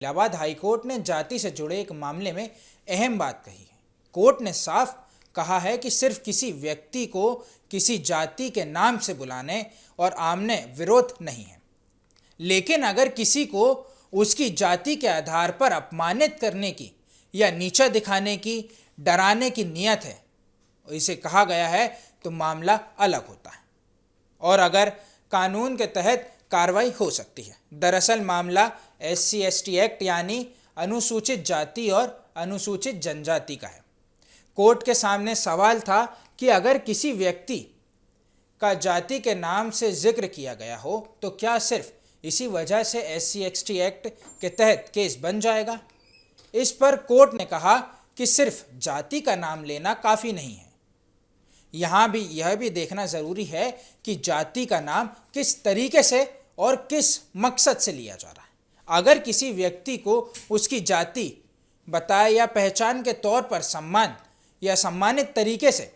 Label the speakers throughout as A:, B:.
A: Allahabad high court ने जाति से जुड़े एक मामले में अहम बात कही है। कोर्ट ने साफ कहा है कि सिर्फ किसी व्यक्ति को किसी जाति के नाम से बुलाने और आमने विरोध नहीं है, लेकिन अगर किसी को उसकी जाति के आधार पर अपमानित करने की या नीचा दिखाने की, डराने की नियत है, इसे कहा गया है, तो मामला अलग होता है और अगर कानून के तहत कार्रवाई हो सकती है। दरअसल मामला SC/ST एक्ट यानी अनुसूचित जाति और अनुसूचित जनजाति का है। कोर्ट के सामने सवाल था कि अगर किसी व्यक्ति का जाति के नाम से जिक्र किया गया हो तो क्या सिर्फ इसी वजह से SC/ST एक्ट के तहत केस बन जाएगा। इस पर कोर्ट ने कहा कि सिर्फ जाति का नाम लेना काफ़ी नहीं है, यहाँ भी यह भी देखना ज़रूरी है कि जाति का नाम किस तरीके से और किस मकसद से लिया जा रहा है। अगर किसी व्यक्ति को उसकी जाति बताए या पहचान के तौर पर सम्मान या सम्मानित तरीके से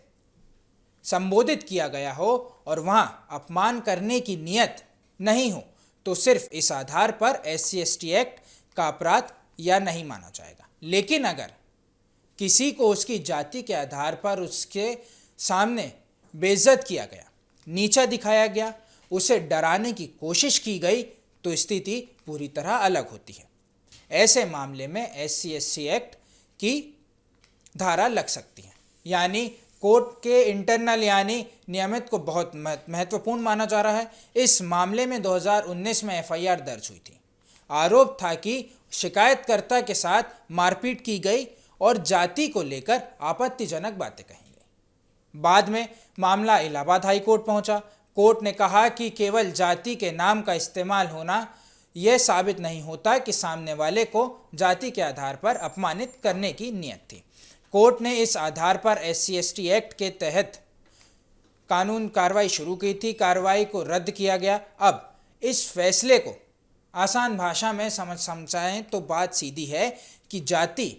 A: संबोधित किया गया हो और वहाँ अपमान करने की नियत नहीं हो तो सिर्फ इस आधार पर SC/ST एक्ट का अपराध या नहीं माना जाएगा। लेकिन अगर किसी को उसकी जाति के आधार पर उसके सामने बेइज्जत किया गया, नीचा दिखाया गया, उसे डराने की कोशिश की गई तो स्थिति पूरी तरह अलग होती है। ऐसे मामले में SC/ST एक्ट की धारा लग सकती है। यानी कोर्ट के इंटरनल यानी नियमित को बहुत महत्वपूर्ण माना जा रहा है। इस मामले में 2019 में FIR दर्ज हुई थी। आरोप था कि शिकायतकर्ता के साथ मारपीट की गई और जाति को लेकर आपत्तिजनक बातें कही गई। बाद में मामला इलाहाबाद हाई कोर्ट पहुंचा। कोर्ट ने कहा कि केवल जाति के नाम का इस्तेमाल होना यह साबित नहीं होता कि सामने वाले को जाति के आधार पर अपमानित करने की नियत थी। कोर्ट ने इस आधार पर SC/ST एक्ट के तहत कानून कार्रवाई शुरू की थी। कार्रवाई को रद्द किया गया। अब इस फैसले को आसान भाषा में समझाएं तो बात सीधी है कि जाति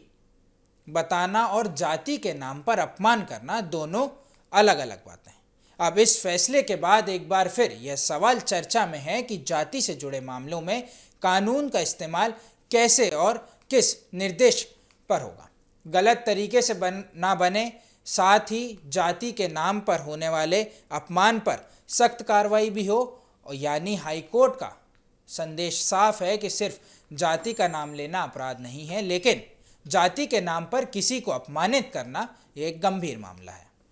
A: बताना और जाति के नाम पर अपमान करना दोनों अलग अलग बातें हैं। अब इस फैसले के बाद एक बार फिर यह सवाल चर्चा में है कि जाति से जुड़े मामलों में कानून का इस्तेमाल कैसे और किस निर्देश पर होगा। गलत तरीके से ना बने, साथ ही जाति के नाम पर होने वाले अपमान पर सख्त कार्रवाई भी हो। और यानी हाईकोर्ट का संदेश साफ है कि सिर्फ जाति का नाम लेना अपराध नहीं है, लेकिन जाति के नाम पर किसी को अपमानित करना एक गंभीर मामला है।